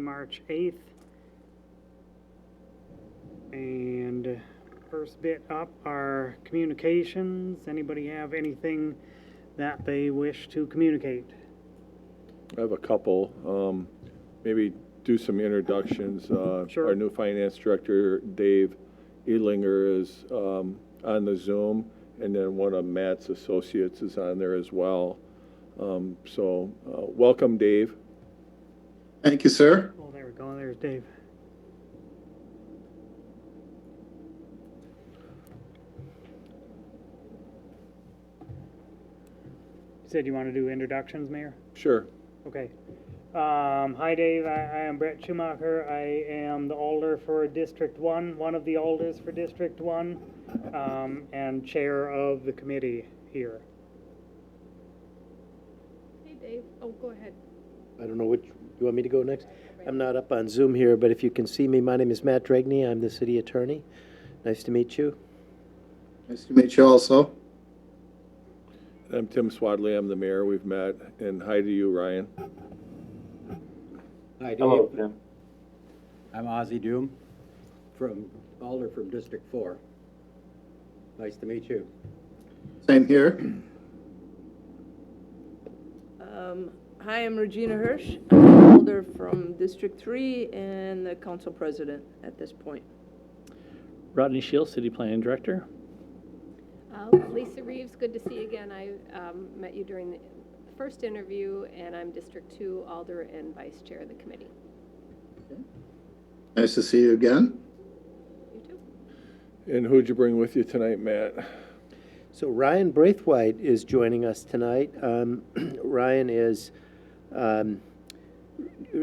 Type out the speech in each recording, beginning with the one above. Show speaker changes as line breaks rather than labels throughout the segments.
March 8th. And first bit up are communications. Anybody have anything that they wish to communicate?
I have a couple. Maybe do some introductions.
Sure.
Our new finance director, Dave Edlinger, is on the Zoom, and then one of Matt's associates is on there as well. Welcome, Dave.
Thank you, sir.
Oh, there we go. There's Dave. You said you want to do introductions, Mayor?
Sure.
Okay. Hi, Dave. I am Brett Schumacher. I am the alder for District 1, one of the alders for District 1, and chair of the committee here.
Hey, Dave. Oh, go ahead.
I don't know which, you want me to go next? I'm not up on Zoom here, but if you can see me, my name is Matt Dragney. I'm the city attorney. Nice to meet you.
Nice to meet you also.
I'm Tim Swadley. I'm the mayor. We've met. And hi to you, Ryan.
Hi, Dave.
Hello, Tim.
I'm Ozzie Doom, Alder from District 4. Nice to meet you.
Same here.
Hi, I'm Regina Hirsch. I'm Alder from District 3 and the council president at this point.
Rodney Shields, City Planning Director.
Lisa Reeves, good to see you again. I met you during the first interview, and I'm District 2 Alder and Vice Chair of the committee.
Nice to see you again.
You too.
And who'd you bring with you tonight, Matt?
So Ryan Braithwaite is joining us tonight. Ryan is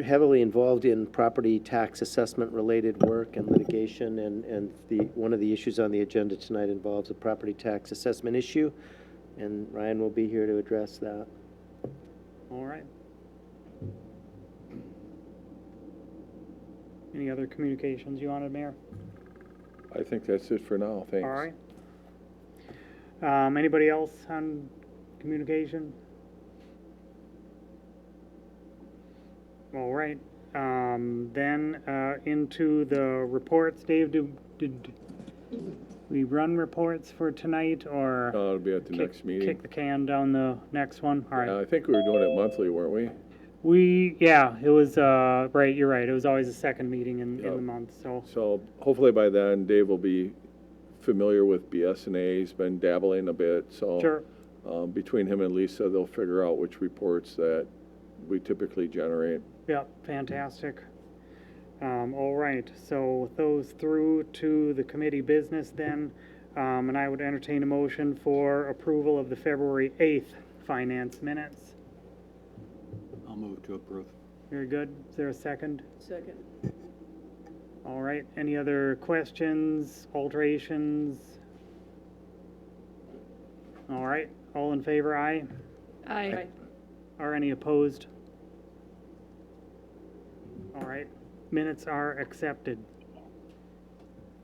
heavily involved in property tax assessment related work and litigation, and one of the issues on the agenda tonight involves a property tax assessment issue, and Ryan will be here to address that.
All right. Any other communications you wanted, Mayor?
I think that's it for now. Thanks.
All right. Anybody else on communication? All right. Then into the reports. Dave, did we run reports for tonight, or
It'll be at the next meeting.
kick the can down the next one? All right.
I think we were doing it monthly, weren't we?
Yeah, it was, right, you're right. It was always the second meeting in the
Yep.
month, so.
So hopefully by then, Dave will be familiar with BS&A. He's been dabbling a bit, so.
Sure.
Between him and Lisa, they'll figure out which reports that we typically generate.
Yeah, fantastic. All right, so with those through to the committee business then, and I would entertain a motion for approval of the February 8th finance minutes.
I'll move to approve.
Very good. Is there a second?
Second.
All right, any other questions, alterations? All right, all in favor, aye?
Aye.
Are any opposed? All right, minutes are accepted.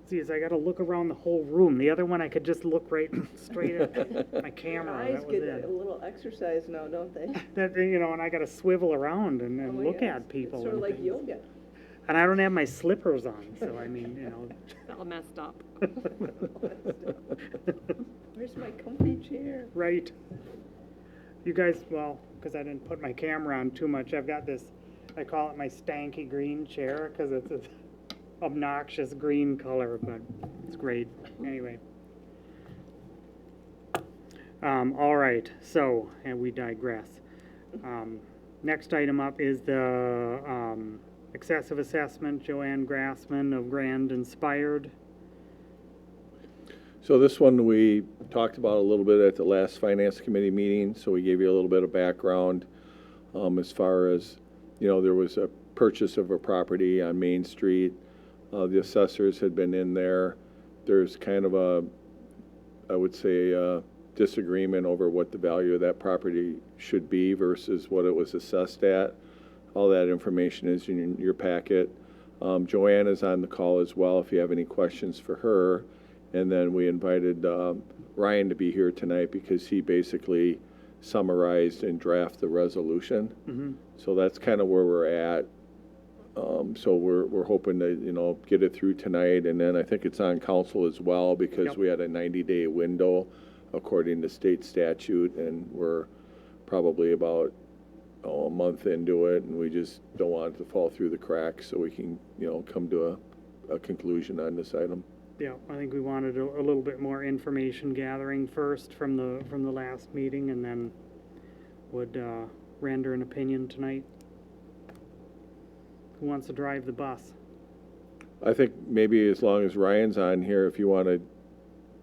See, as I gotta look around the whole room. The other one, I could just look right straight at my
Your
camera.
eyes
That was
get
it.
a little exercise now, don't they?
That, and I gotta swivel around and
Oh,
look
yes.
at people.
It's sort of
and
like
things.
yoga.
And I don't have my slippers on, so I mean,
It's all messed up.
Where's my comfy chair?
Right. You guys, well, because I didn't put my camera on too much, I've got this, I call it my stanky green chair, because it's an obnoxious green color, but it's great. Anyway. All right, so, and we digress. Next item up is the excessive assessment, Joanne Grassman of Grand Inspired.
So this one we talked about a little bit at the last finance committee meeting, so we gave you a little bit of background as far as, there was a purchase of a property on Main Street. The assessors had been in there. There's kind of a, I would say, disagreement over what the value of that property should be versus what it was assessed at. All that information is in your packet. Joanne is on the call as well if you have any questions for her. And then we invited Ryan to be here tonight because he basically summarized and drafted the resolution.
Mm-hmm.
So that's kind of where we're at So we're hoping to, get it through tonight, and then I think it's on council as well, because
Yep.
we had a 90-day window according to state statute, and we're probably about a month into it, and we just don't want it to fall through the cracks, so we can, come to a conclusion on this item.
Yeah, I think we wanted a little bit more information gathering first from the last meeting, and then would render an opinion tonight. Who wants to drive the bus?
I think maybe as long as Ryan's on here, if you want to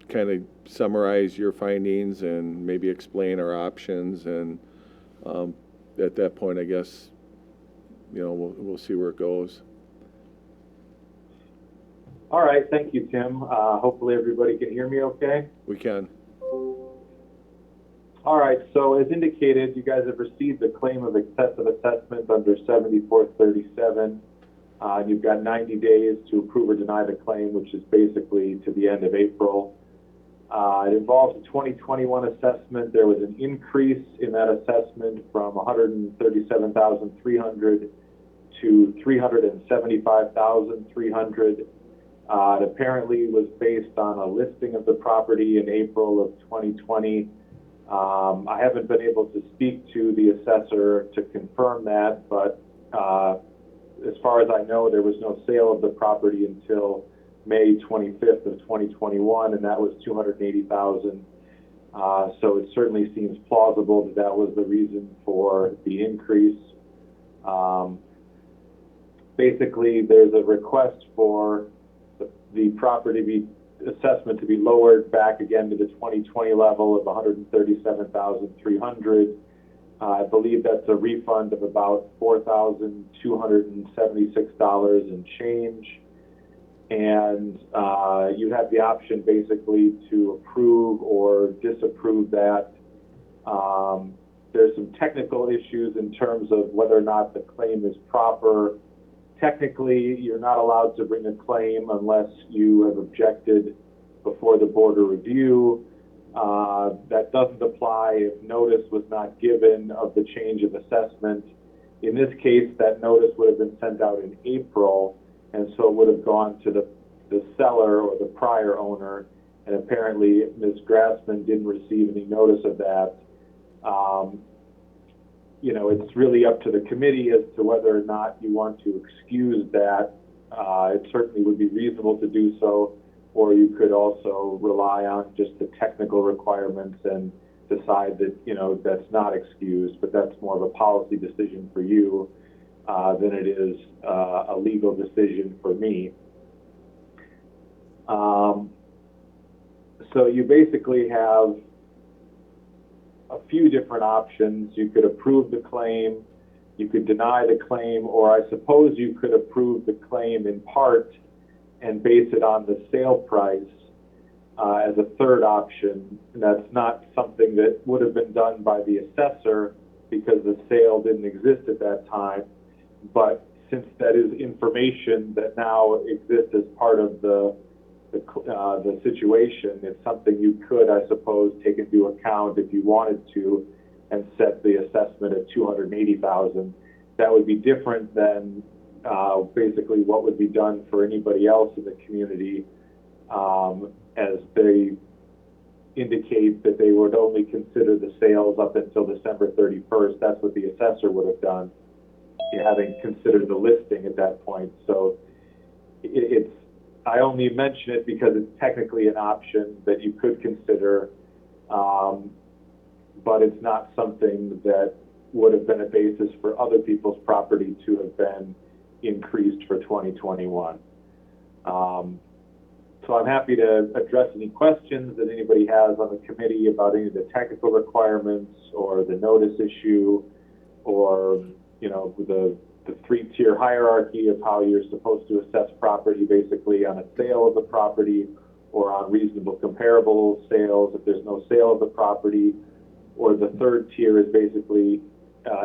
kind of summarize your findings and maybe explain our options, and at that point, I guess, we'll see where it goes.
All right, thank you, Tim. Hopefully everybody can hear me okay.
We can.
All right, so as indicated, you guys have received a claim of excessive assessment under 7437. You've got 90 days to approve or deny the claim, which is basically to the end of April. It involves a 2021 assessment. There was an increase in that assessment from $137,300 to $375,300. It apparently was based on a listing of the property in April of 2020. I haven't been able to speak to the assessor to confirm that, but as far as I know, there was no sale of the property until May 25th of 2021, and that was $280,000. So it certainly seems plausible that that was the reason for the increase. Basically, there's a request for the property assessment to be lowered back again to the 2020 level of $137,300. I believe that's a refund of about $4,276 and change. And you have the option basically to approve or disapprove that. There's some technical issues in terms of whether or not the claim is proper. Technically, you're not allowed to bring a claim unless you have objected before the board of review. That doesn't apply if notice was not given of the change of assessment. In this case, that notice would have been sent out in April, and so it would have gone to the seller or the prior owner, and apparently Ms. Grassman didn't receive any notice of that. It's really up to the committee as to whether or not you want to excuse that. It certainly would be reasonable to do so, or you could also rely on just the technical requirements and decide that, that's not excused, but that's more of a policy decision for you than it is a legal decision for me. So you basically have a few different options. You could approve the claim, you could deny the claim, or I suppose you could approve the claim in part and base it on the sale price as a third option. And that's not something that would have been done by the assessor because the sale didn't exist at that time. But since that is information that now exists as part of the situation, it's something you could, I suppose, take into account if you wanted to and set the assessment at $280,000. That would be different than basically what would be done for anybody else in the community, as they indicate that they would only consider the sales up until December 31st. That's what the assessor would have done, having considered the listing at that point. So I only mention it because it's technically an option that you could consider, but it's not something that would have been a basis for other people's property to have been increased for 2021. So I'm happy to address any questions that anybody has on the committee about any of the technical requirements or the notice issue, or the three-tier hierarchy of how you're supposed to assess property, basically on a sale of the property or on reasonable comparable sales if there's no sale of the property, or the third tier is basically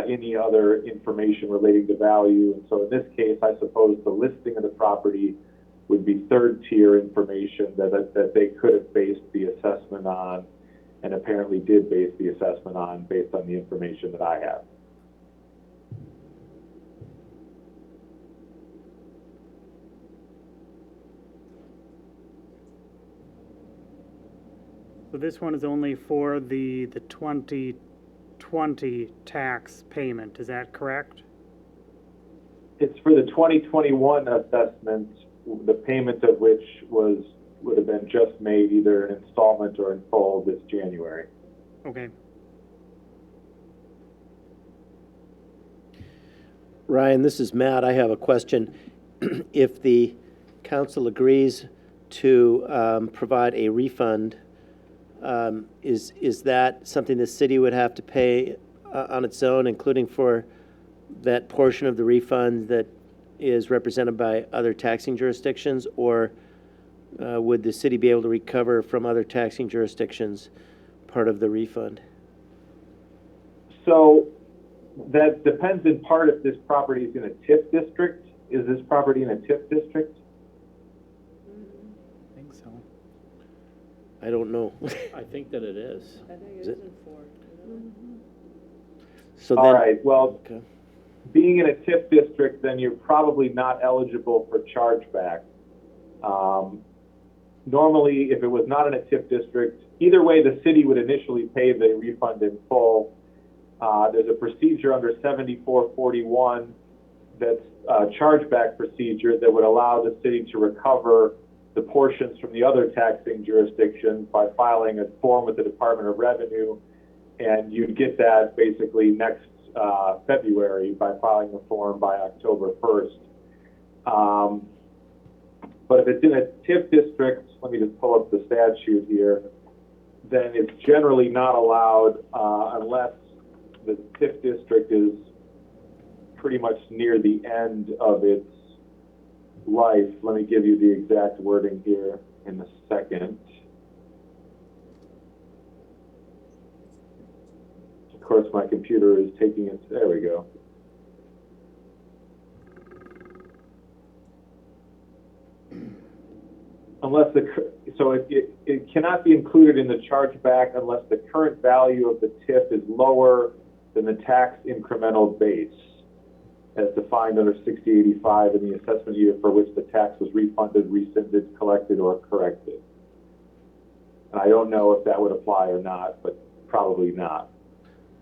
any other information relating to value. And so in this case, I suppose the listing of the property would be third tier information that they could have based the assessment on, and apparently did base the assessment on based on the information that I have.
So this one is only for the 2020 tax payment, is that correct?
It's for the 2021 assessment, the payment of which would have been just made either in installment or in full this January.
Okay.
Ryan, this is Matt. I have a question. If the council agrees to provide a refund, is that something the city would have to pay on its own, including for that portion of the refund that is represented by other taxing jurisdictions, or would the city be able to recover from other taxing jurisdictions part of the refund?
So that depends in part if this property is in a TIF district. Is this property in a TIF district?
I think so.
I don't know.
I think that it is.
I think
Is
it's
it?
in 4.
So
All
then,
right, well,
okay.
being in a TIF district, then you're probably not eligible for chargeback. Normally, if it was not in a TIF district, either way, the city would initially pay the refund in full. There's a procedure under 7441 that's a chargeback procedure that would allow the city to recover the portions from the other taxing jurisdictions by filing a form with the Department of Revenue, and you'd get that basically next February by filing the form by October 1st. But if it's in a TIF district, let me just pull up the statute here, then it's generally not allowed unless the TIF district is pretty much near the end of its life. Let me give you the exact wording here in a second. Of course, my computer is taking it. There we go. Unless it cannot be included in the chargeback unless the current value of the TIF is lower than the tax incremental base, as defined under 6085 in the assessment year for which the tax was refunded, rescinded, collected, or corrected. And I don't know if that would apply or not, but probably not,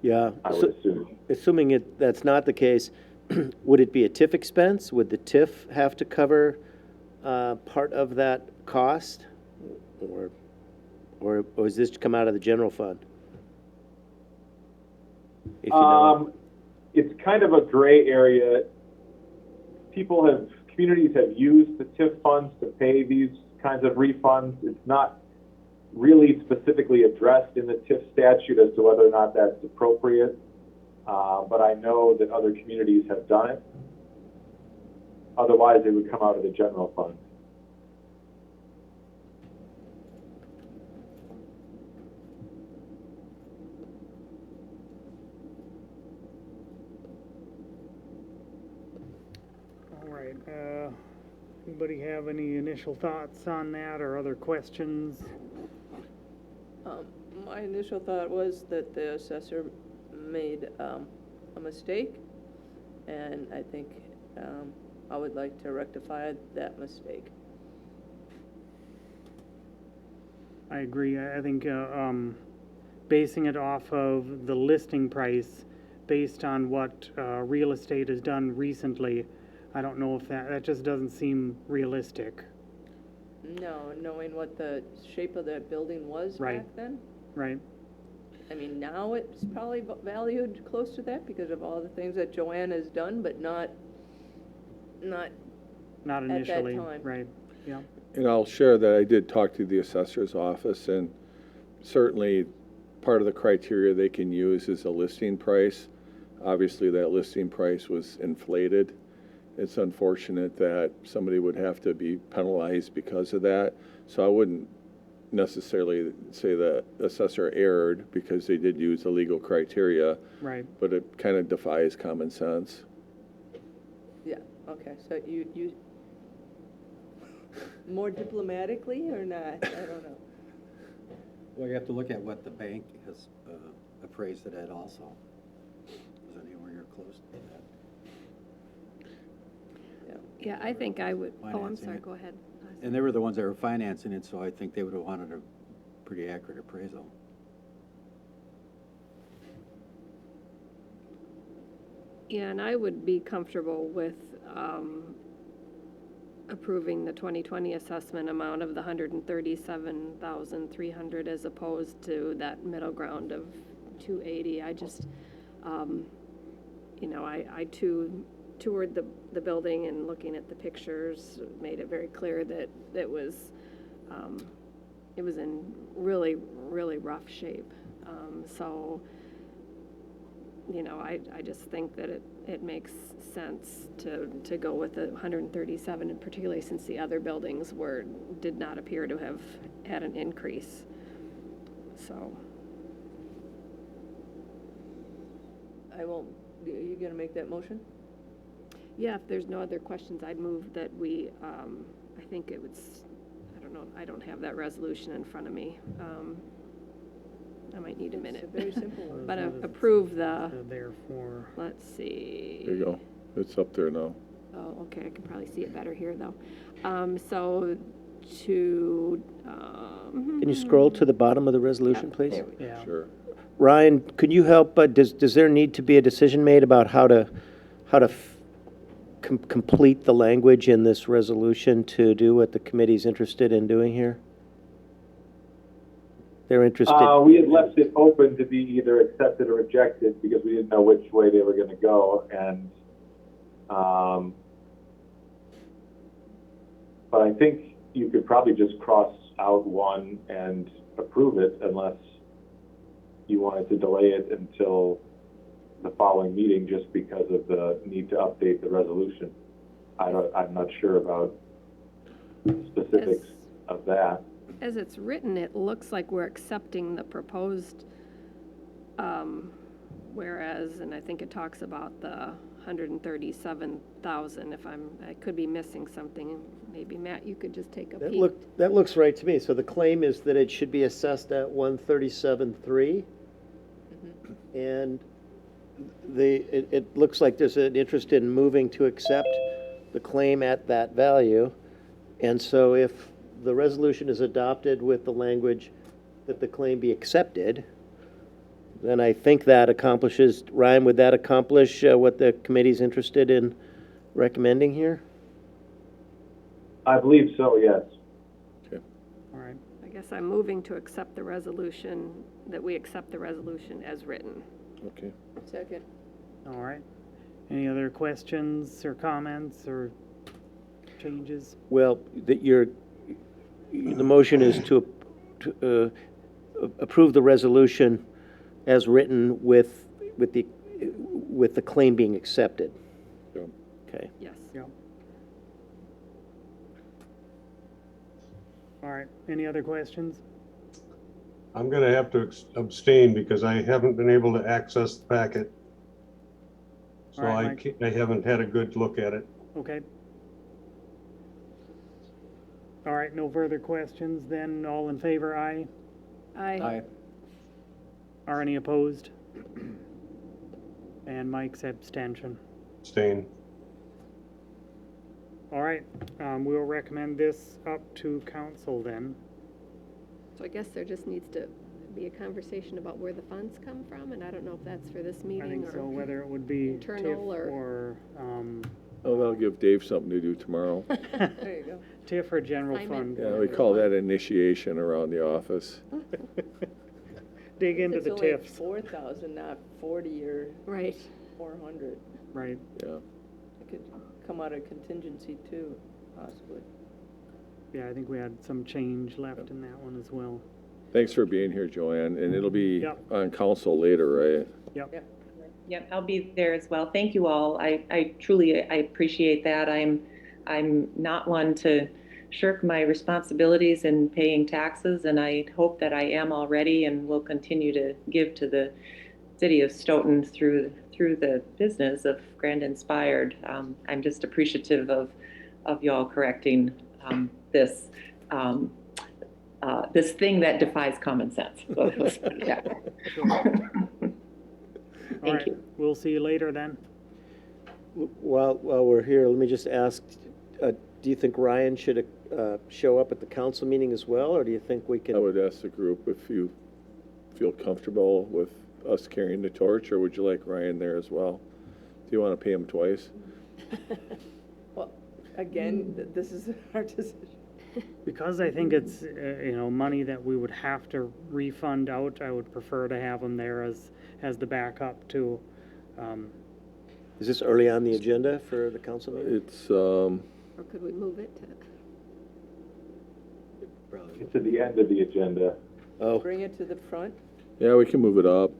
Yeah.
I would assume.
Assuming that's not the case, would it be a TIF expense? Would the TIF have to cover part of that cost? Or does this come out of the general fund? If you know.
It's kind of a gray area. Communities have used the TIF funds to pay these kinds of refunds. It's not really specifically addressed in the TIF statute as to whether or not that's appropriate. But I know that other communities have done it. Otherwise, it would come out of the general fund.
All right, anybody have any initial thoughts on that or other questions?
My initial thought was that the assessor made a mistake, and I think I would like to rectify that mistake.
I agree. I think basing it off of the listing price based on what real estate has done recently, I don't know if that just doesn't seem realistic.
No, knowing what the shape of that building was
Right.
back then.
Right.
I mean, now it's probably valued close to that because of all the things that Joanne has done, but not
Not
that
initially.
time.
Right. Yeah.
And I'll share that I did talk to the assessor's office, and certainly part of the criteria they can use is a listing price. Obviously, that listing price was inflated. It's unfortunate that somebody would have to be penalized because of that. So I wouldn't necessarily say the assessor erred because they did use the legal criteria,
Right.
but it kind of defies common sense.
Yeah, okay, so you more diplomatically or not? I don't know.
Well, you have to look at what the bank has appraised it at also. Is anywhere near close to that?
Yeah, I think I would, oh, I'm
Financing
sorry,
it.
go ahead.
And they were the ones that were financing it, so I think they would have wanted to pretty accurate appraisal.
Yeah, and I would be comfortable with approving the 2020 assessment amount of the 137,300 as opposed to that middle ground of 280. I just, I too toured the building and looking at the pictures made it very clear that it was in really, really rough shape. So, I just think that it makes sense to go with the 137, and particularly since the other buildings did not appear to have had an increase. So,
You gonna make that motion?
yeah, if there's no other questions, I'd move that we, I think it was, I don't know, I don't have that resolution in front of me. I might need a minute.
It's a very simple one.
But approve the,
Therefore,
let's see.
There you go. It's up there now.
Oh, okay, I can probably see it better here, though. So to,
Can you scroll to the bottom of the resolution, please?
there we
yeah.
Sure.
Ryan, could you help, does there need to be a decision made about how to complete the language in this resolution to do what the committee's interested in doing here? They're interested.
We had left it open to be either accepted or rejected because we didn't know which way they were going to go. And, but I think you could probably just cross out one and approve it unless you wanted to delay it until the following meeting just because of the need to update the resolution. I'm not sure about specifics of that.
As it's written, it looks like we're accepting the proposed, whereas, and I think it talks about the 137,000, I could be missing something. Maybe, Matt, you could just take a peek.
That looks right to me. So the claim is that it should be assessed at 137.3. And it looks like there's an interest in moving to accept the claim at that value. And so if the resolution is adopted with the language that the claim be accepted, then I think that accomplishes, Ryan, would that accomplish what the committee's interested in recommending here?
I believe so, yes.
All right.
I guess I'm moving to accept the resolution, that we accept the resolution as written.
Okay.
Second.
All right. Any other questions or comments or changes?
Well, the motion is to approve the resolution as written with the claim being accepted.
Yeah.
Okay.
Yes.
Yeah. All right. Any other questions?
I'm going to have to abstain because I haven't been able to access the packet. So
All right, Mike.
I haven't had a good look at it.
Okay. All right, no further questions, then all in favor, aye?
Aye.
Are any opposed? And Mike's abstention.
Abstain.
All right, we'll recommend this up to council then.
So I guess there just needs to be a conversation about where the funds come from, and I don't know if that's for this
I
meeting
think so,
or,
whether it would be TIF
Internal or-
or,
Oh, that'll give Dave something to do tomorrow.
There you go.
TIF or general
Assignment.
fund.
Yeah, we call that initiation around the office.
Dig into the
It's only
TIFs,
4,000, not 40 or
right.
400.
right.
Yeah.
It could come out of contingency too, possibly.
Yeah, I think we had some change left in that one as well.
Thanks for being here, Joanne. And it'll be
Yep.
on council later, right?
Yep.
Yep, I'll be there as well. Thank you all. I truly appreciate that. I'm not one to shirk my responsibilities in paying taxes, and I hope that I am already and will continue to give to the city of Stoughton through the business of Grand Inspired. I'm just appreciative of y'all correcting this this thing that defies common sense. Yeah.
All right,
you.
we'll see you later then.
While we're here, let me just ask, do you think Ryan should show up at the council meeting as well, or do you think we
I
can?
would ask the group if you feel comfortable with us carrying the torch, or would you like Ryan there as well? Do you want to pay him twice?
Well, again, this is our decision.
Because I think it's, money that we would have to refund out, I would prefer to have them there as the backup to,
Is this early on the agenda for the council meeting?
It's,
Or could we move it to?
It's at the end of the agenda.
Oh,
Bring it to the front,
yeah, we can move it up.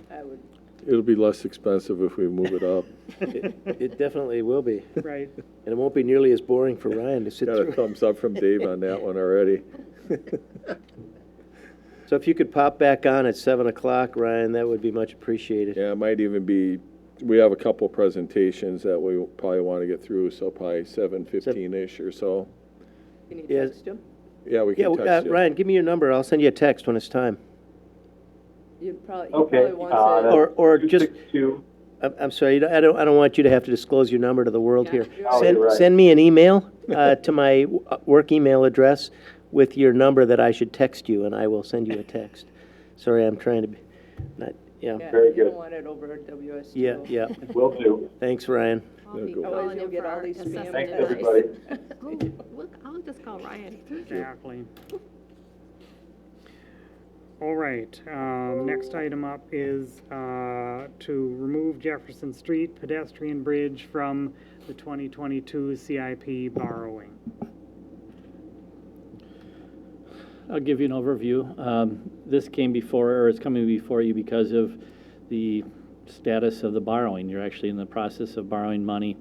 I would,
It'll be less expensive if we move it up.
it definitely will be.
right?
And it won't be nearly as boring for Ryan to sit
Got a
through.
thumbs up from Dave on that one already.
So if you could pop back on at 7 o'clock, Ryan, that would be much appreciated.
Yeah, it might even be, we have a couple presentations that we probably want to get through, so probably 7:15-ish or so.
can you
Yeah.
text him?
Yeah, we
Yeah,
can text you.
Ryan, give me your number. I'll send you a text when it's time.
He
Okay,
probably wants
that's
to.
Or just,
262.
I'm sorry, I don't want you to have to disclose your number to the world
Yeah,
here.
you're
Oh, you're right.
Send me an email to my work email address with your number that I should text you, and I will send you a text. Sorry, I'm trying to be, not, yeah.
Yeah,
Very
you
good.
don't want it over at WSTO.
Yeah.
Will do.
Thanks, Ryan.
I'll be
go.
Otherwise
calling
you'll
him
get
for
all
our
these spam
assessment
Thanks,
advice.
everybody.
I'll just call Ryan.
Exactly. All right, next item up is to remove Jefferson Street pedestrian bridge from the 2022 CIP borrowing.
I'll give you an overview. This came before, or is coming before you because of the status of the borrowing. You're actually in the process of borrowing money.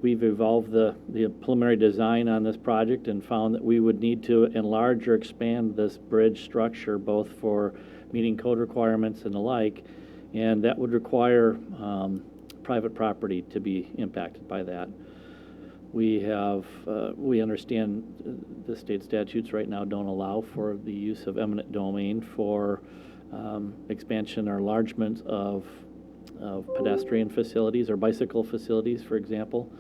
We've evolved the preliminary design on this project and found that we would need to enlarge or expand this bridge structure, both for meeting code requirements and the like, and that would require private property to be impacted by that. We understand the state statutes right now don't allow for the use of eminent domain for expansion or enlargement of pedestrian facilities or bicycle facilities, for example.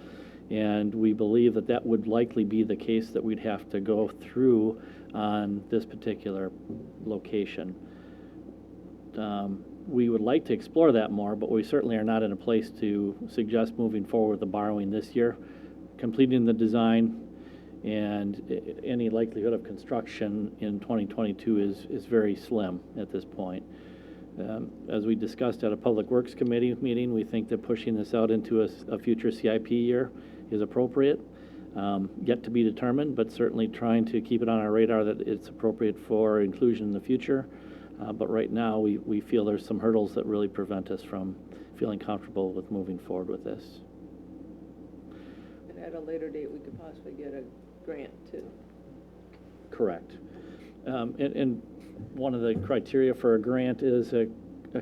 And we believe that that would likely be the case that we'd have to go through on this particular location. We would like to explore that more, but we certainly are not in a place to suggest moving forward with the borrowing this year. Completing the design and any likelihood of construction in 2022 is very slim at this point. As we discussed at a Public Works Committee meeting, we think that pushing this out into a future CIP year is appropriate. Yet to be determined, but certainly trying to keep it on our radar that it's appropriate for inclusion in the future. But right now, we feel there's some hurdles that really prevent us from feeling comfortable with moving forward with this.
And at a later date, we could possibly get a grant too.
Correct. And one of the criteria for a grant is a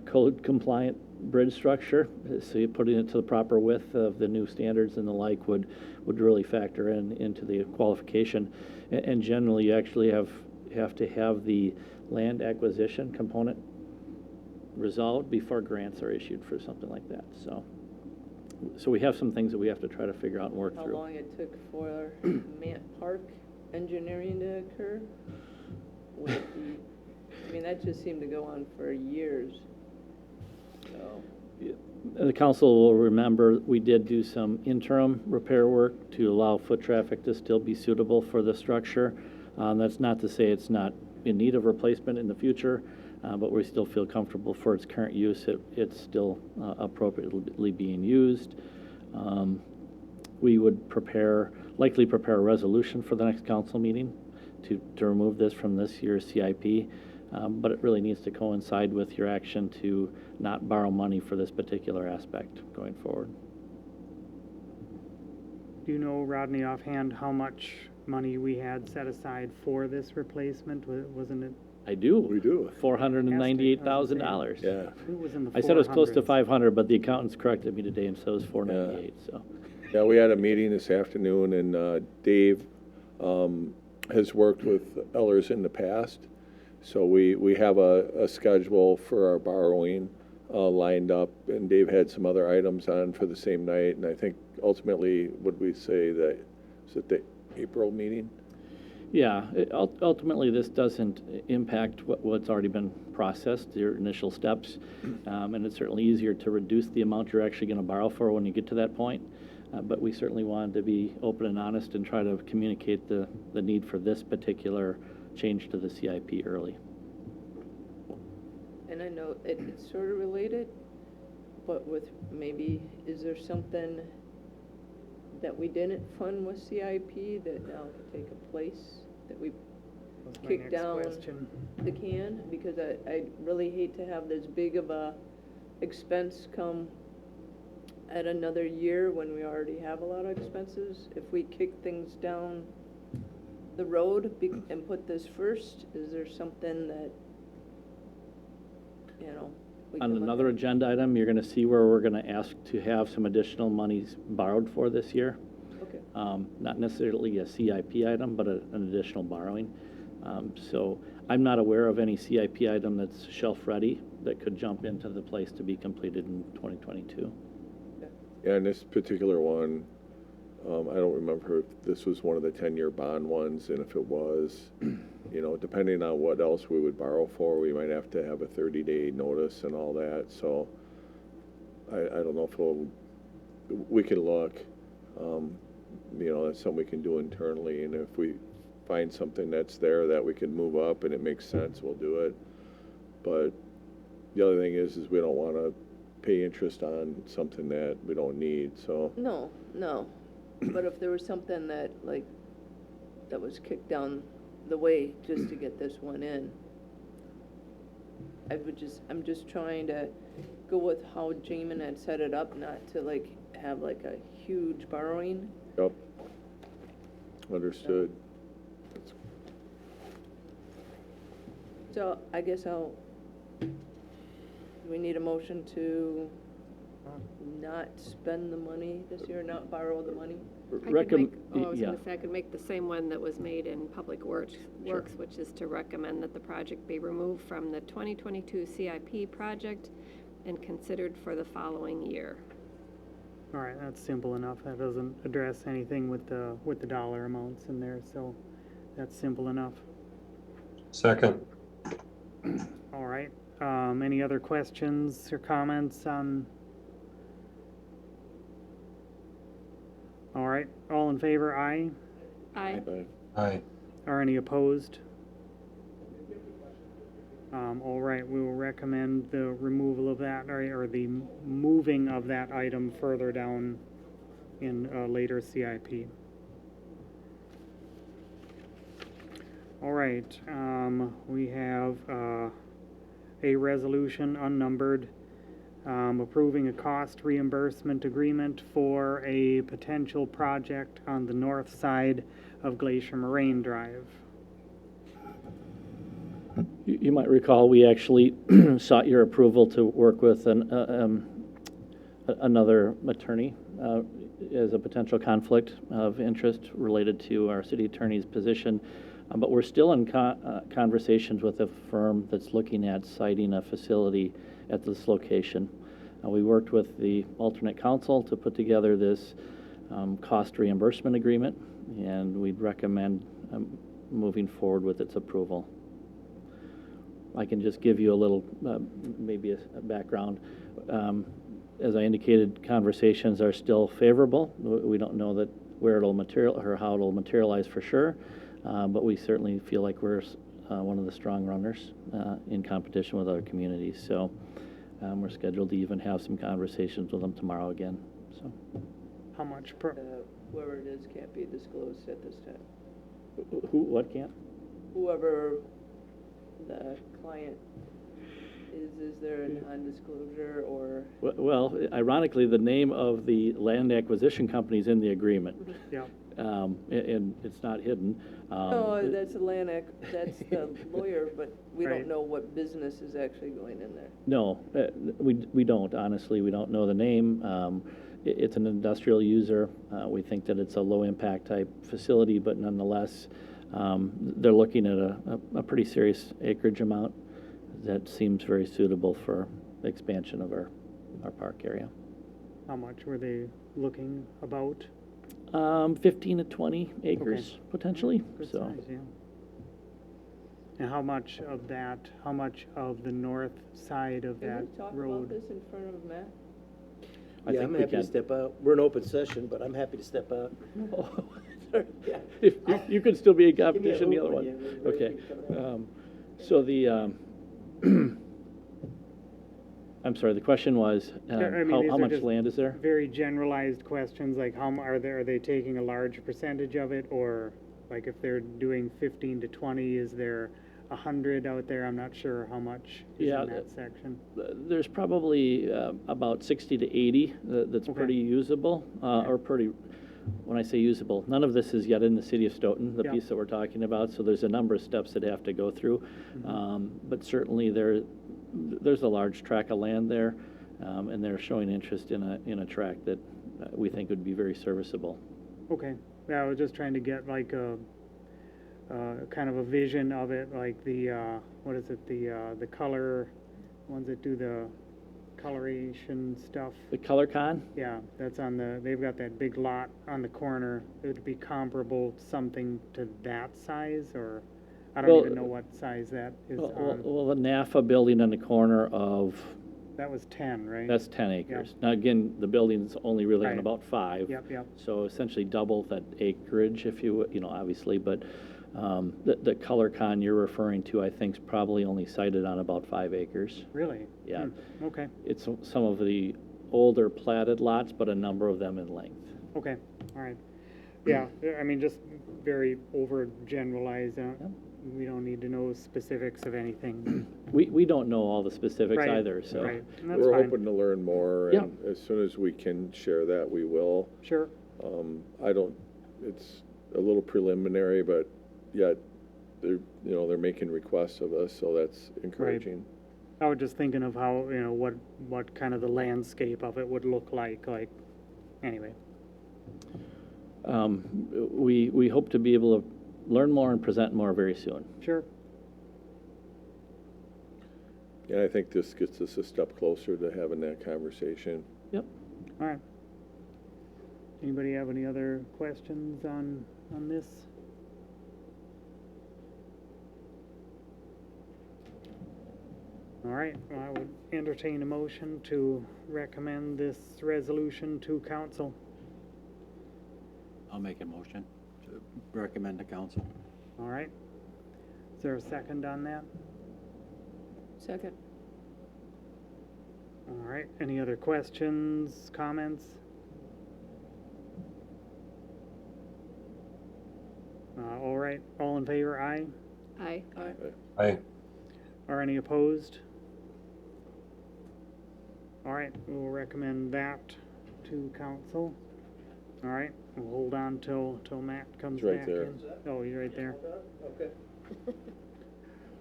code-compliant bridge structure. So you putting it to the proper width of the new standards and the like would really factor into the qualification. And generally, you actually have to have the land acquisition component resolved before grants are issued for something like that. So we have some things that we have to try to figure out and work
How
through.
long it took for Mant Park engineering to occur? Would it be, I mean, that just seemed to go on for years. So,
The council will remember, we did do some interim repair work to allow foot traffic to still be suitable for the structure. That's not to say it's not in need of replacement in the future, but we still feel comfortable for its current use. It's still appropriately being used. We would likely prepare a resolution for the next council meeting to remove this from this year's CIP. But it really needs to coincide with your action to not borrow money for this particular aspect going forward.
Do you know, Rodney, offhand, how much money we had set aside for this replacement? Wasn't it?
I do.
We do.
$498,000.
Yeah.
It was in the 400s.
I said it was close to 500, but the accountants corrected me today and said it was 498. So
Yeah, we had a meeting this afternoon, and Dave has worked with Ellers in the past. So we have a schedule for our borrowing lined up, and Dave had some other items on for the same night, and I think ultimately, would we say that, is it the April meeting?
Yeah, ultimately, this doesn't impact what's already been processed, your initial steps. And it's certainly easier to reduce the amount you're actually going to borrow for when you get to that point. But we certainly wanted to be open and honest and try to communicate the need for this particular change to the CIP early.
And I know it's sort of related, but with maybe, is there something that we didn't fund with CIP that now could take a place, that we
That's my
kick
next
down
question.
the can? Because I really hate to have this big of a expense come at another year when we already have a lot of expenses. If we kick things down the road and put this first, is there something that, we
On
can look
another
at?
agenda item, you're going to see where we're going to ask to have some additional monies borrowed for this year.
Okay.
Not necessarily a CIP item, but an additional borrowing. So I'm not aware of any CIP item that's shelf-ready that could jump into the place to be completed in 2022.
Yeah, and this particular one, I don't remember if this was one of the 10-year bond ones, and if it was, depending on what else we would borrow for, we might have to have a 30-day notice and all that, so I don't know if we can look. That's something we can do internally, and if we find something that's there that we can move up and it makes sense, we'll do it. But the other thing is we don't want to pay interest on something that we don't need, so.
No. But if there was something that was kicked down the way just to get this one in, I'm just trying to go with how Jamin had set it up, not to have a huge borrowing.
Yep. Understood.
So I guess do we need a motion to not spend the money this year, not borrow the money?
I was gonna say, I could make the same one that was made in Public Works, which is to recommend that the project be removed from the 2022 CIP project and considered for the following year.
All right, that's simple enough. That doesn't address anything with the dollar amounts in there, so that's simple enough.
Second.
All right, any other questions or comments on? All right, all in favor, aye?
Aye.
Aye.
Are any opposed? All right, we will recommend the removal of that, or the moving of that item further down in a later CIP. All right, we have a resolution unnumbered approving a cost reimbursement agreement for a potential project on the north side of Glacier Moraine Drive.
You might recall, we actually sought your approval to work with another attorney as a potential conflict of interest related to our city attorney's position. But we're still in conversations with a firm that's looking at siting a facility at this location. We worked with the alternate counsel to put together this cost reimbursement agreement, and we'd recommend moving forward with its approval. I can just give you a little, maybe a background. As I indicated, conversations are still favorable. We don't know that where it'll or how it'll materialize for sure, but we certainly feel like we're one of the strong runners in competition with other communities. So we're scheduled to even have some conversations with them tomorrow again. So,
How much
Whoever it is can't be disclosed at this time.
what can't?
Whoever the client is there a non-disclosure or?
Well, ironically, the name of the land acquisition company is in the agreement.
Yeah.
And it's not hidden.
No, that's that's the lawyer, but we
Right.
don't know what business is actually going in there.
No, we don't, honestly. We don't know the name. It's an industrial user. We think that it's a low-impact type facility, but nonetheless, they're looking at a pretty serious acreage amount that seems very suitable for expansion of our park area.
How much were they looking about?
15 to 20 acres potentially,
Good
so.
size, yeah. And how much of that, how much of the north side of that
Can we talk about
road?
this in front of Matt?
I
Yeah,
think
I'm
we
happy to
can.
step out. We're in open session, but I'm happy to step out. Yeah.
If you could still be in
Give me a
competition, the
hoop
other
when
one.
you're ready
Okay.
to come out.
So the, I'm sorry, the question was,
I mean,
how
these are
much
just
land is there?
Very generalized questions, like are they taking a large percentage of it, or like if they're doing 15 to 20, is there 100 out there? I'm not sure how much is
Yeah,
in that section.
There's probably about 60 to 80 that's
Okay.
pretty usable, or pretty, when I say usable, none of this is yet in the city of Stoughton, the
Yeah.
piece that we're talking about, so there's a number of steps that have to go through. But certainly there's a large tract of land there, and they're showing interest in a tract that we think would be very serviceable.
Okay, yeah, I was just trying to get like a kind of a vision of it, like the what is it, the color ones that do the coloration stuff.
The Color Con?
Yeah, that's on they've got that big lot on the corner. It would be comparable something to that size, or I don't
Well,
even know what size that is on.
Well, the NAFA building on the corner of,
That was 10, right?
that's 10 acres. Now, again, the building's only really on
Right.
about 5.
Yep.
So essentially double that acreage, if you would, obviously, but the Color Con you're referring to, I think, is probably only sited on about 5 acres.
Really?
Yeah.
Okay,
It's some of the older platted lots, but a number of them in length.
okay, all right. Yeah, I mean, just very overgeneralized. We don't need to know specifics of anything.
We don't know all the specifics
Right,
either, so.
right, and that's
We're
fine.
hoping to learn more,
Yeah.
and as soon as we can share that, we will.
Sure,
It's a little preliminary, but yet they're making requests of us, so that's encouraging.
I was just thinking of how, what kind of the landscape of it would look like, anyway.
We hope to be able to learn more and present more very soon.
Sure.
And I think this gets us a step closer to having that conversation.
Yep.
All right. Anybody have any other questions on this? All right, well, I would entertain a motion to recommend this resolution to council.
I'll make a motion to recommend to council.
All right. Is there a second on that?
Second.
All right, any other questions, comments? All right, all in favor, aye?
Aye.
Aye.
Are any opposed? All right, we'll recommend that to council. All right, we'll hold on till Matt comes
He's right
back
there.
in. Oh, you're right there.
Okay.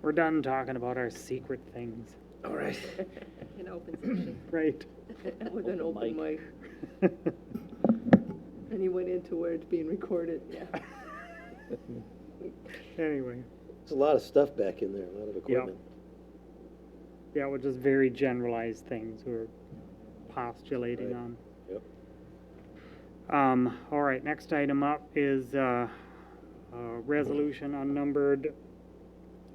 We're done talking about our secret things.
All right.
In open session.
Right.
With an open mic. And he went into where it's being recorded, yeah.
Anyway,
There's a lot of stuff back in there, a lot of equipment.
yeah, we're just very generalized things we're postulating
Right.
on.
Yep.
All right, next item up is resolution unnumbered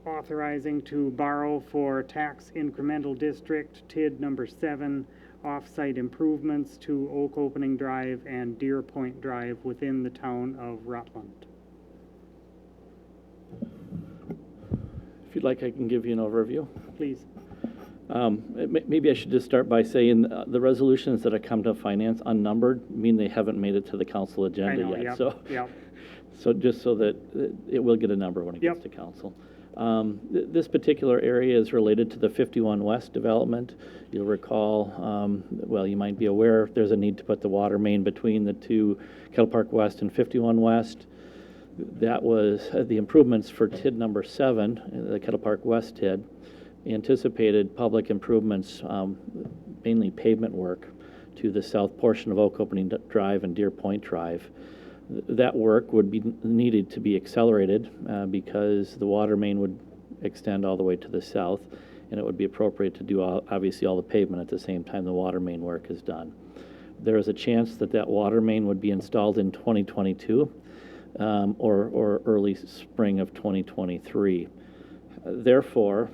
authorizing to borrow for tax incremental district TID number 7 off-site improvements to Oak Opening Drive and Deer Point Drive within the town of Rutland.
If you'd like, I can give you an overview.
Please.
Maybe I should just start by saying the resolutions that have come to finance unnumbered mean they haven't made it to the council
I
agenda
know,
yet.
yep,
So,
yep.
so just so that it will get a number when it gets
Yep.
to council. This particular area is related to the 51 West development. You'll recall, well, you might be aware, there's a need to put the water main between the two Kettle Park West and 51 West. That was the improvements for TID number 7, the Kettle Park West TID, anticipated public improvements, mainly pavement work, to the south portion of Oak Opening Drive and Deer Point Drive. That work would be needed to be accelerated because the water main would extend all the way to the south, and it would be appropriate to do obviously all the pavement at the same time the water main work is done. There is a chance that that water main would be installed in 2022 or early spring of 2023. Therefore,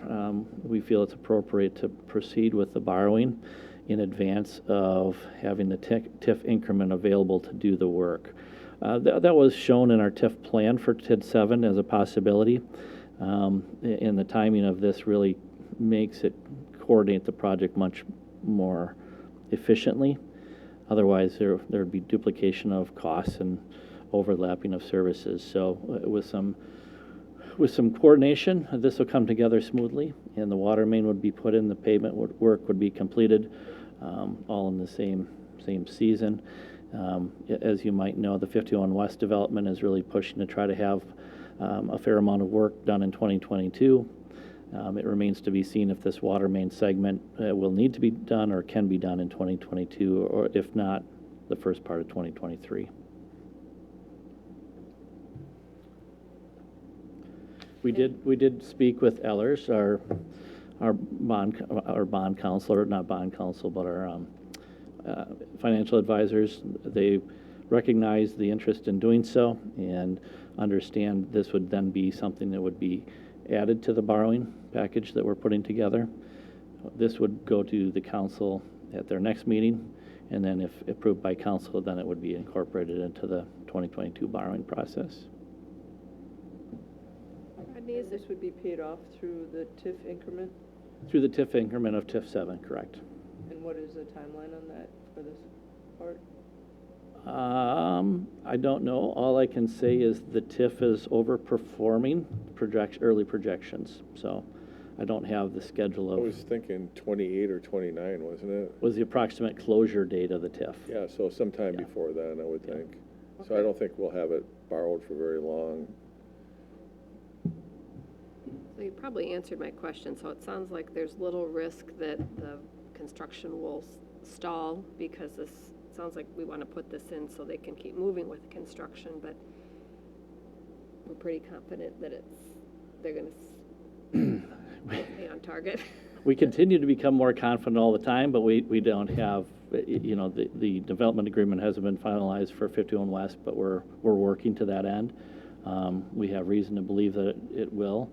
we feel it's appropriate to proceed with the borrowing in advance of having the TIF increment available to do the work. That was shown in our TIF plan for TID 7 as a possibility, and the timing of this really makes it coordinate the project much more efficiently. Otherwise, there would be duplication of costs and overlapping of services. So with some coordination, this will come together smoothly, and the water main would be put in, the pavement work would be completed, all in the same season. As you might know, the 51 West development is really pushing to try to have a fair amount of work done in 2022. It remains to be seen if this water main segment will need to be done or can be done in 2022, or if not, the first part of 2023. We did speak with Ellers, our bond counsel, or not bond counsel, but our financial advisors. They recognize the interest in doing so and understand this would then be something that would be added to the borrowing package that we're putting together. This would go to the council at their next meeting, and then if approved by council, then it would be incorporated into the 2022 borrowing process.
And this would be paid off through the TIF increment?
Through the TIF increment of TIF 7, correct.
And what is the timeline on that for this part?
I don't know. All I can say is the TIF is overperforming early projections. So I don't have the schedule
I
of.
was thinking 28 or 29, wasn't it?
Was the approximate closure date of the TIF.
Yeah, so sometime
Yeah.
before then, I would think. So
Okay.
I don't think we'll have it borrowed for very long.
So you probably answered my question, so it sounds like there's little risk that the construction will stall, because this sounds like we want to put this in so they can keep moving with construction, but we're pretty confident that they're going to stay on target.
We continue to become more confident all the time, but we don't have, the development agreement hasn't been finalized for 51 West, but we're working to that end. We have reason to believe that it will.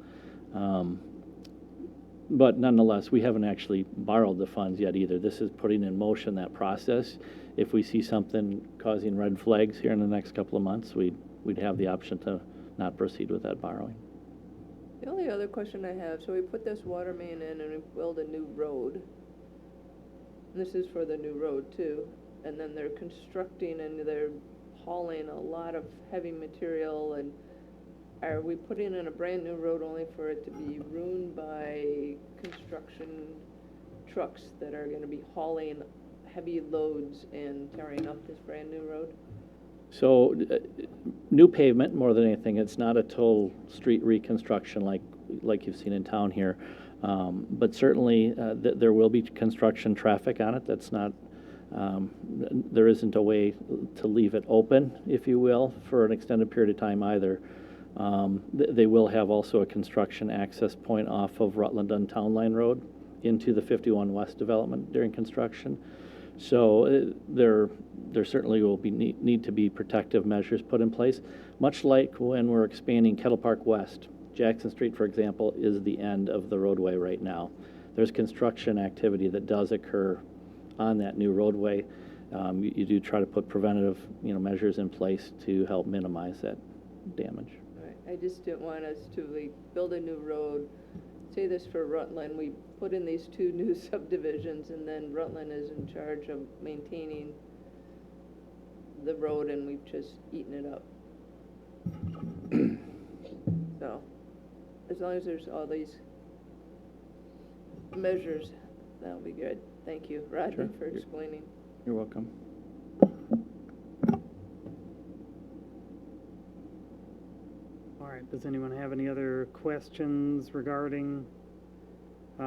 But nonetheless, we haven't actually borrowed the funds yet either. This is putting in motion that process. If we see something causing red flags here in the next couple of months, we'd have the option to not proceed with that borrowing.
The only other question I have, so we put this water main in and we build a new road. And this is for the new road too. And then they're constructing and they're hauling a lot of heavy material, and are we putting in a brand new road only for it to be ruined by construction trucks that are gonna be hauling heavy loads and tearing up this brand new road?
So, new pavement more than anything. It's not a total street reconstruction like you've seen in town here. But certainly, there will be construction traffic on it. That's not, there isn't a way to leave it open, if you will, for an extended period of time either. They will have also a construction access point off of Rutland and Town Line Road into the 51 West development during construction. So there certainly will be need to be protective measures put in place, much like when we're expanding Kettle Park West. Jackson Street, for example, is the end of the roadway right now. There's construction activity that does occur on that new roadway. You do try to put preventative, measures in place to help minimize that damage.
I just didn't want us to build a new road, say this for Rutland, we put in these two new subdivisions, and then Rutland is in charge of maintaining the road, and we've just eaten it up. So, as long as there's all these measures, that'll be good. Thank you, Rodney,
Sure.
for explaining.
You're welcome.
All right, does anyone have any other questions regarding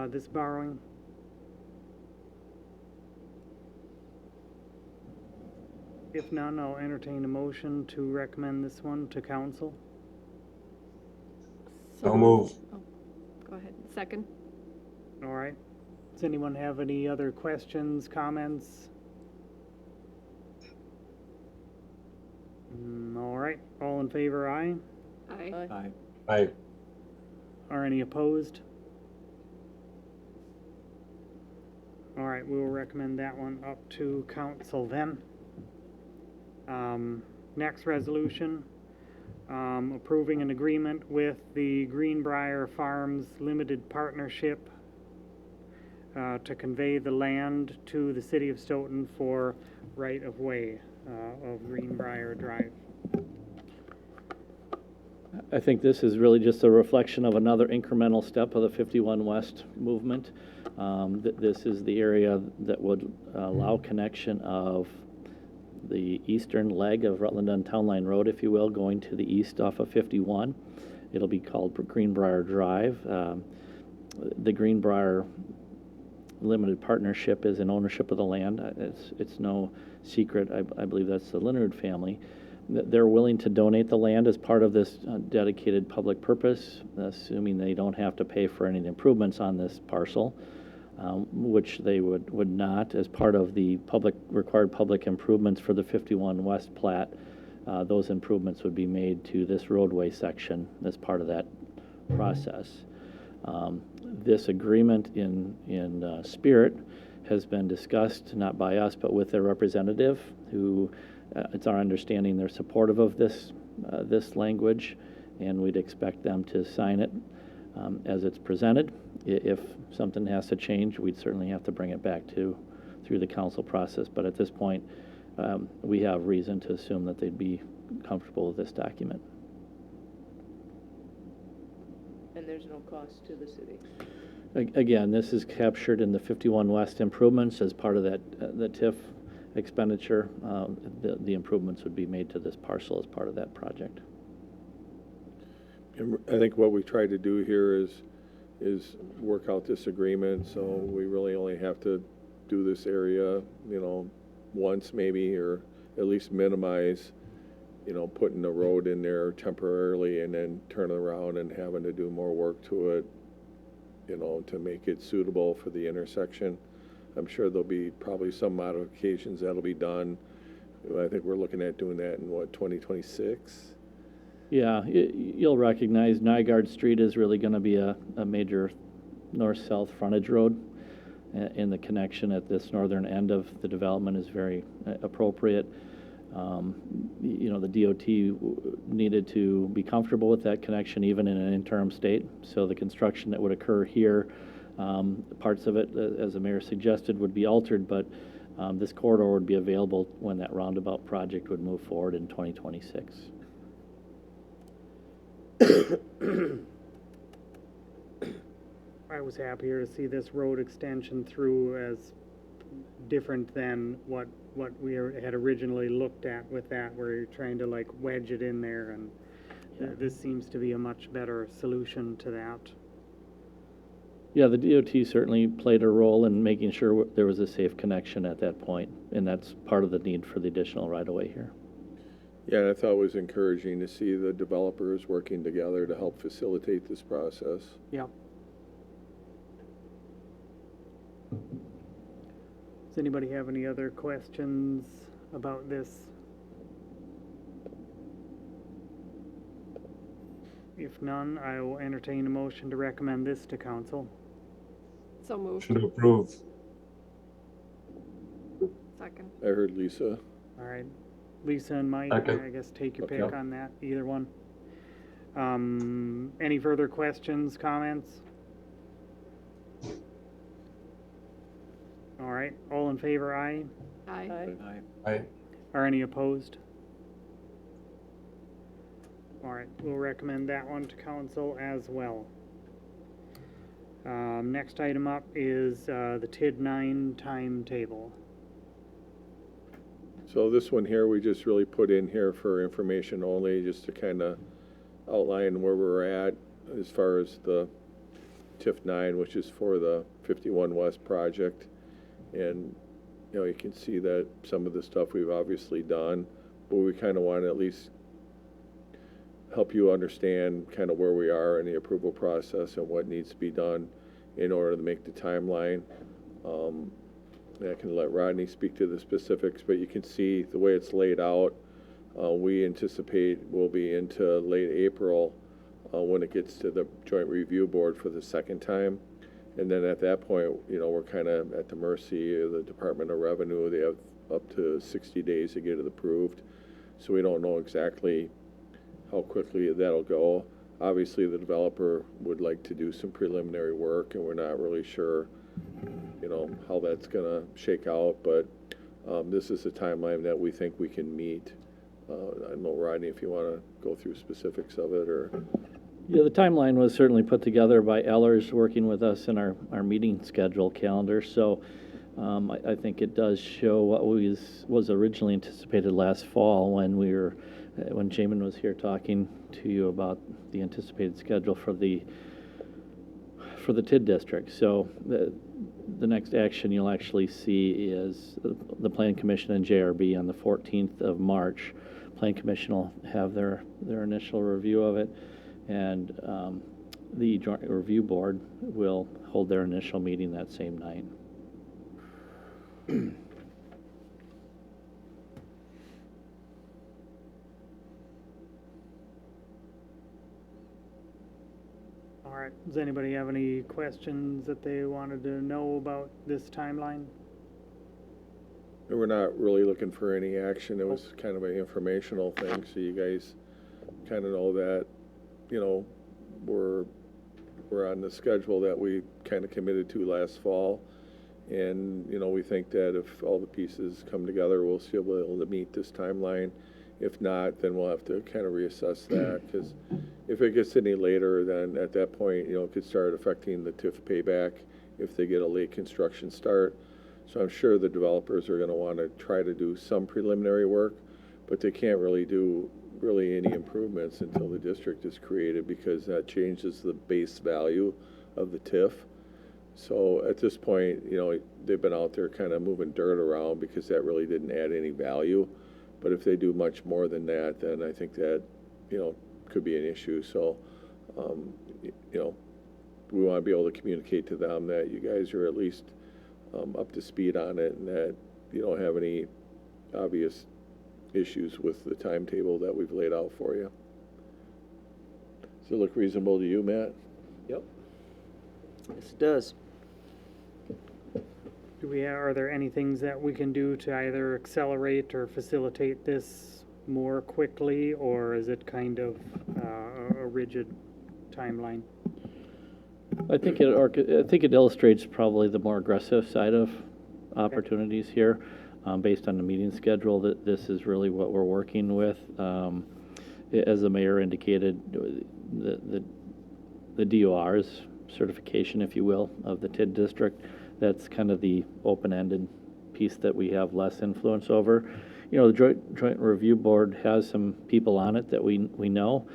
this borrowing? If none, I'll entertain a motion to recommend this one to council.
So move.
Oh, go ahead. Second?
All right. Does anyone have any other questions, comments? All right, all in favor, aye?
Aye.
Aye.
Aye.
Are any opposed? All right, we will recommend that one up to council then. Next resolution, approving an agreement with the Greenbrier Farms Limited Partnership to convey the land to the city of Stoughton for right-of-way of Greenbrier Drive.
I think this is really just a reflection of another incremental step of the 51 West movement. This is the area that would allow connection of the eastern leg of Rutland on Town Line Road, if you will, going to the east off of 51. It'll be called Greenbrier Drive. The Greenbrier Limited Partnership is in ownership of the land. It's no secret. I believe that's the Leonard family. They're willing to donate the land as part of this dedicated public purpose, assuming they don't have to pay for any improvements on this parcel, which they would not as part of the required public improvements for the 51 West plat. Those improvements would be made to this roadway section as part of that process. This agreement in spirit has been discussed, not by us, but with their representative, who it's our understanding they're supportive of this language, and we'd expect them to sign it as it's presented. If something has to change, we'd certainly have to bring it back through the council process. But at this point, we have reason to assume that they'd be comfortable with this document.
And there's no cost to the city.
Again, this is captured in the 51 West improvements as part of that the TIF expenditure. The improvements would be made to this parcel as part of that project.
And I think what we try to do here is work out this agreement, so we really only have to do this area, once maybe, or at least minimize, putting a road in there temporarily and then turning around and having to do more work to it, to make it suitable for the intersection. I'm sure there'll be probably some modifications that'll be done. I think we're looking at doing that in 2026?
Yeah, you'll recognize Nygaard Street is really going to be a major north-south frontage road, and the connection at this northern end of the development is very appropriate. The DOT needed to be comfortable with that connection even in an interim state, so the construction that would occur here, parts of it, as the mayor suggested, would be altered, but this corridor would be available when that roundabout project would move forward in 2026.
I was happier to see this road extension through as different than what we had originally looked at with that, where you're trying to like wedge it in there, and this seems to be a much better solution to that.
Yeah, the DOT certainly played a role in making sure there was a safe connection at that point, and that's part of the need for the additional right-of-way here.
Yeah, and I thought it was encouraging to see the developers working together to help facilitate this process.
Yep. Does anybody have any other questions about this? If none, I will entertain a motion to recommend this to council.
So moved.
Motion to approve.
Second.
I heard Lisa.
All right, Lisa and Mike,
Second.
I guess take your
Okay.
pick on that, either one. Any further questions, comments? All right, all in favor, aye?
Aye.
Aye.
Aye.
Are any opposed? All right, we'll recommend that one to council as well. Next item up is the TID 9 timetable.
So this one here, we just really put in here for information only, just to kind of outline where we're at as far as the TIF 9, which is for the 51 West project. And, you can see that some of the stuff we've obviously done, but we kind of want to at least help you understand kind of where we are in the approval process and what needs to be done in order to make the timeline. I can let Rodney speak to the specifics, but you can see the way it's laid out. We anticipate we'll be into late April when it gets to the Joint Review Board for the second time. And then at that point, we're kind of at the mercy of the Department of Revenue. They have up to 60 days to get it approved. So we don't know exactly how quickly that'll go. Obviously, the developer would like to do some preliminary work, and we're not really sure, how that's going to shake out. But this is a timeline that we think we can meet. I don't know, Rodney, if you want to go through specifics of it, or...
Yeah, the timeline was certainly put together by Ellers working with us in our meeting schedule calendar. So I think it does show what was originally anticipated last fall when when Jamin was here talking to you about the anticipated schedule for the TID district. So the next action you'll actually see is the Plan Commission and JRB on the 14th of March. Plan Commission will have their initial review of it, and the Joint Review Board will hold their initial meeting that same night.
All right, does anybody have any questions that they wanted to know about this timeline?
We're not really looking for any action. It was kind of an informational thing, so you guys kind of know that, we're on the schedule that we kind of committed to last fall. And, we think that if all the pieces come together, we'll still be able to meet this timeline. If not, then we'll have to kind of reassess that, because if it gets any later, then at that point, it could start affecting the TIF payback if they get a late construction start. So I'm sure the developers are going to want to try to do some preliminary work, but they can't really do any improvements until the district is created, because that changes the base value of the TIF. So at this point, they've been out there kind of moving dirt around because that really didn't add any value. But if they do much more than that, then I think that, could be an issue. So, we want to be able to communicate to them that you guys are at least up to speed on it, and that you don't have any obvious issues with the timetable that we've laid out for you. Does it look reasonable to you, Matt?
Yep. Yes, it does.
Are there any things that we can do to either accelerate or facilitate this more quickly, or is it kind of a rigid timeline?
I think it illustrates probably the more aggressive side of opportunities here, based on the meeting schedule. That this is really what we're working with. As the mayor indicated, the DOR's certification, if you will, of the TID district. That's kind of the open-ended piece that we have less influence over. The Joint Review Board has some people on it that we know.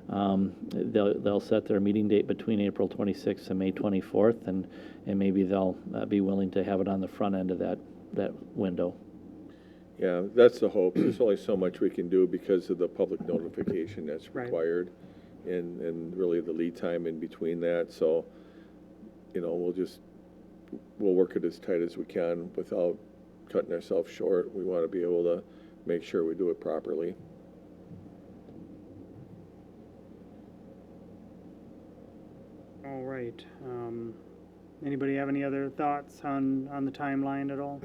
They'll set their meeting date between April 26th and May 24th, and maybe they'll be willing to have it on the front end of that window.
Yeah, that's the hope. There's only so much we can do because of the public notification that's required, and really the lead time in between that. So, we'll work it as tight as we can without cutting ourselves short. We want to be able to make sure we do it properly.
All right. Anybody have any other thoughts on the timeline at all?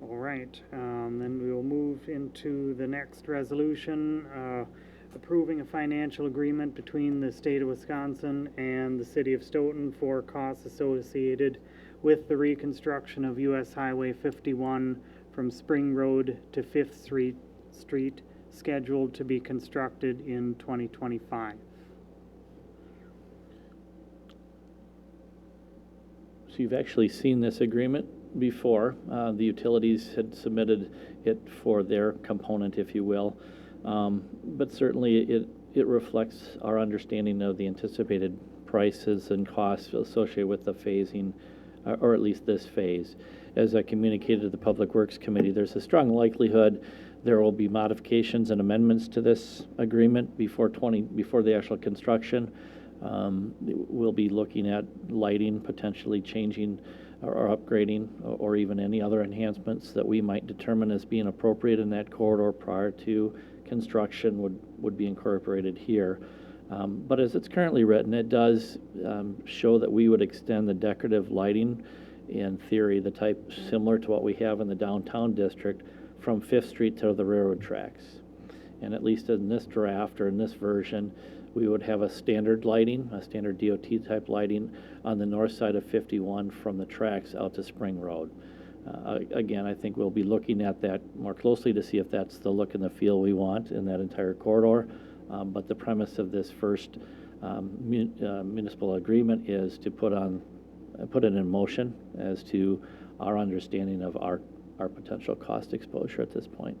All right. Then we will move into the next resolution, approving a financial agreement between the state of Wisconsin and the city of Stoughton for costs associated with the reconstruction of US Highway 51 from Spring Road to 5th Street, scheduled to be constructed in 2025.
So you've actually seen this agreement before. The utilities had submitted it for their component, if you will. But certainly it reflects our understanding of the anticipated prices and costs associated with the phasing, or at least this phase. As I communicated to the Public Works Committee, there's a strong likelihood there will be modifications and amendments to this agreement before the actual construction. We'll be looking at lighting, potentially changing or upgrading, or even any other enhancements that we might determine as being appropriate in that corridor prior to construction would be incorporated here. But as it's currently written, it does show that we would extend the decorative lighting, in theory, the type similar to what we have in the downtown district, from Fifth Street to the railroad tracks. And at least in this draft, or in this version, we would have a standard lighting, a standard DOT type lighting on the north side of 51 from the tracks out to Spring Road. Again, I think we'll be looking at that more closely to see if that's the look and the feel we want in that entire corridor. But the premise of this first municipal agreement is to put it in motion as to our understanding of our potential cost exposure at this point.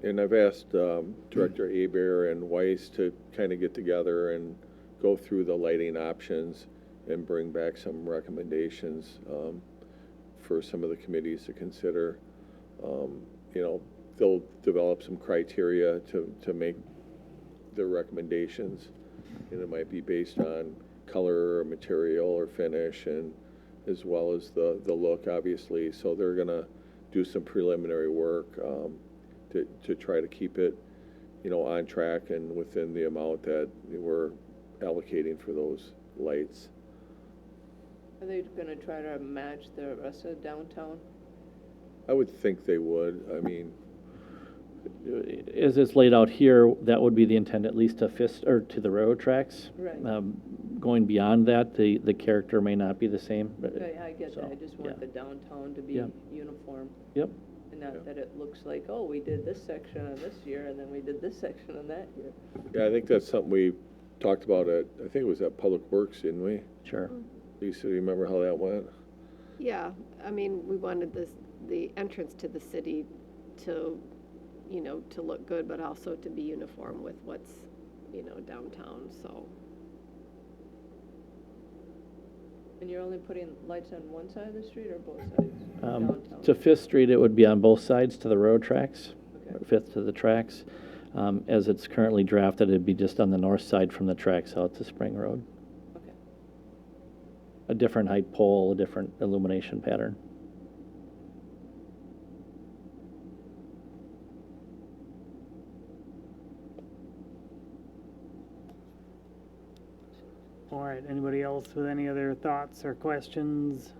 And I've asked Director Aber and Weiss to kind of get together and go through the lighting options and bring back some recommendations for some of the committees to consider. They'll develop some criteria to make their recommendations, and it might be based on color or material or finish, and as well as the look, obviously. So they're going to do some preliminary work to try to keep it, on track and within the amount that we're allocating for those lights.
Are they gonna try to match the rest of downtown?
I would think they would. I mean,
As it's laid out here, that would be the intent, at least to to the railroad tracks.
Right.
Going beyond that, the character may not be the same.
I get that, I just want
yeah.
the downtown to be
Yeah.
uniform.
Yep.
And not that it looks like, oh, we did this section on this year, and then we did this section on that year.
yeah, I think that's something we talked about I think it was at Public Works, didn't we?
Sure.
Lisa, do you remember how that went?
Yeah, I mean, we wanted the entrance to the city to, to look good, but also to be uniform with what's, downtown, so.
And you're only putting lights on one side of the street or both sides? Downtown?
To Fifth Street, it would be on both sides to the road tracks,
Okay.
Fifth to the tracks. As it's currently drafted, it'd be just on the north side from the tracks out to Spring Road.
Okay.
A different height pole, a different illumination pattern.
All right, anybody else with any other thoughts or questions?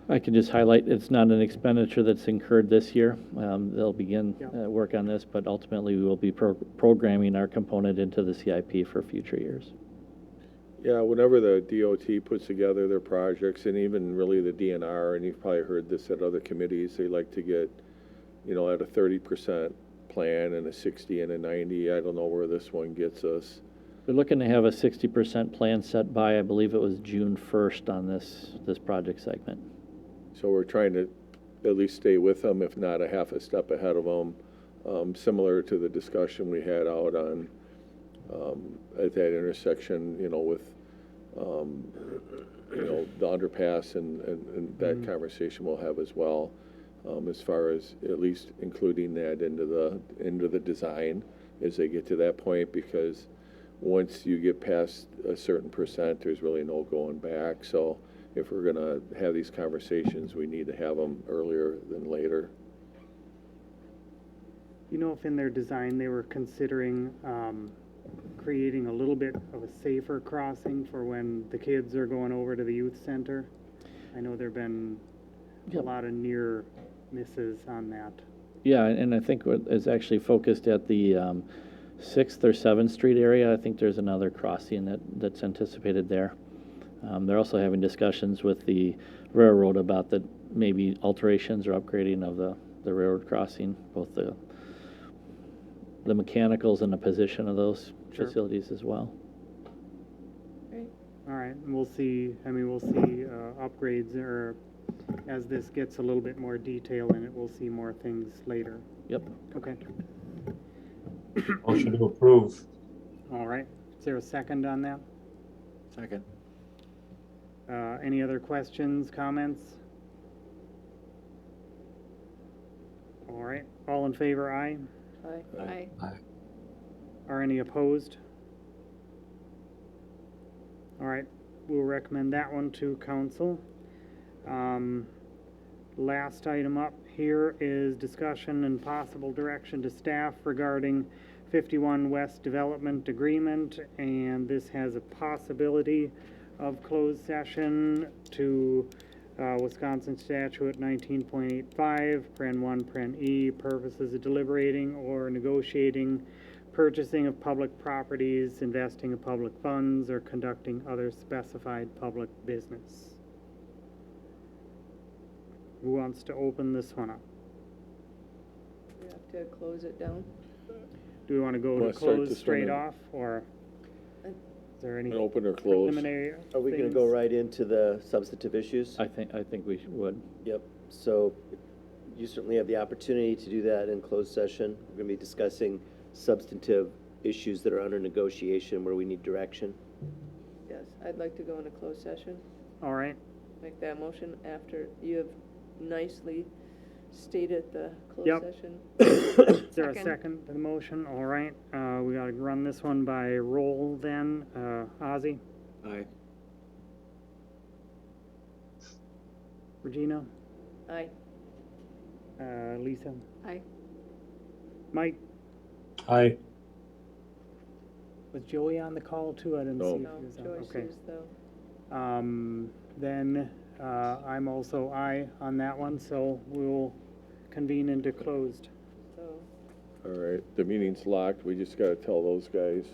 I can just highlight, it's not an expenditure that's incurred this year. They'll begin
Yeah.
work on this, but ultimately we will be programming our component into the CIP for future years.
Yeah, whenever the DOT puts together their projects, and even really the DNR, and you've probably heard this at other committees, they like to get, at a 30% plan and a 60 and a 90. I don't know where this one gets us.
We're looking to have a 60% plan set by, I believe it was June 1st on this project segment.
So we're trying to at least stay with them, if not a half a step ahead of them, similar to the discussion we had out on at that intersection, with the underpass and that conversation we'll have as well, as far as at least including that into the design as they get to that point, because once you get past a certain percent, there's really no going back. So if we're gonna have these conversations, we need to have them earlier than later.
If in their design they were considering creating a little bit of a safer crossing for when the kids are going over to the youth center? I know there've been a lot of near misses on that.
Yeah, and I think it's actually focused at the 6th or 7th Street area. I think there's another crossing that's anticipated there. They're also having discussions with the railroad about the maybe alterations or upgrading of the railroad crossing, both the mechanicals and the position of those
Sure.
facilities as well.
Great.
All right, and we'll see upgrades, or as this gets a little bit more detail in it, we'll see more things later.
Yep.
Okay,
Motion to approve.
all right. Is there a second on that?
Second.
Any other questions, comments? All right, all in favor, aye?
Aye.
Aye.
Are any opposed? All right, we'll recommend that one to council. Last item up here is discussion and possible direction to staff regarding 51 West Development Agreement, and this has a possibility of closed session to Wisconsin Statute 19.85, Pren 1, Pren E, purposes of deliberating or negotiating purchasing of public properties, investing of public funds, or conducting other specified public business. Who wants to open this one up?
We have to close it down.
Do we want to go to
Wanna start
close
this one
straight
in-
off, or is there any
Open or close?
preliminary
Are we gonna go
things?
right into the substantive issues?
I think we would.
Yep, so you certainly have the opportunity to do that in closed session. We're gonna be discussing substantive issues that are under negotiation where we need direction.
Yes, I'd like to go into closed session.
All right,
Make that motion after you have nicely stated the closed
Yep.
session.
is there a
Second.
second to the motion? All right, we gotta run this one by roll then. Ozzy,
Aye.
Regina,
Aye.
Lisa,
Aye.
Mike,
Aye.
was Joey on the call too? I didn't
No.
see if
No,
he was on.
Joyce
Okay.
is though.
Then, I'm also aye on that one, so we'll convene into closed.
So,
All right, the meeting's locked. We just gotta tell those guys.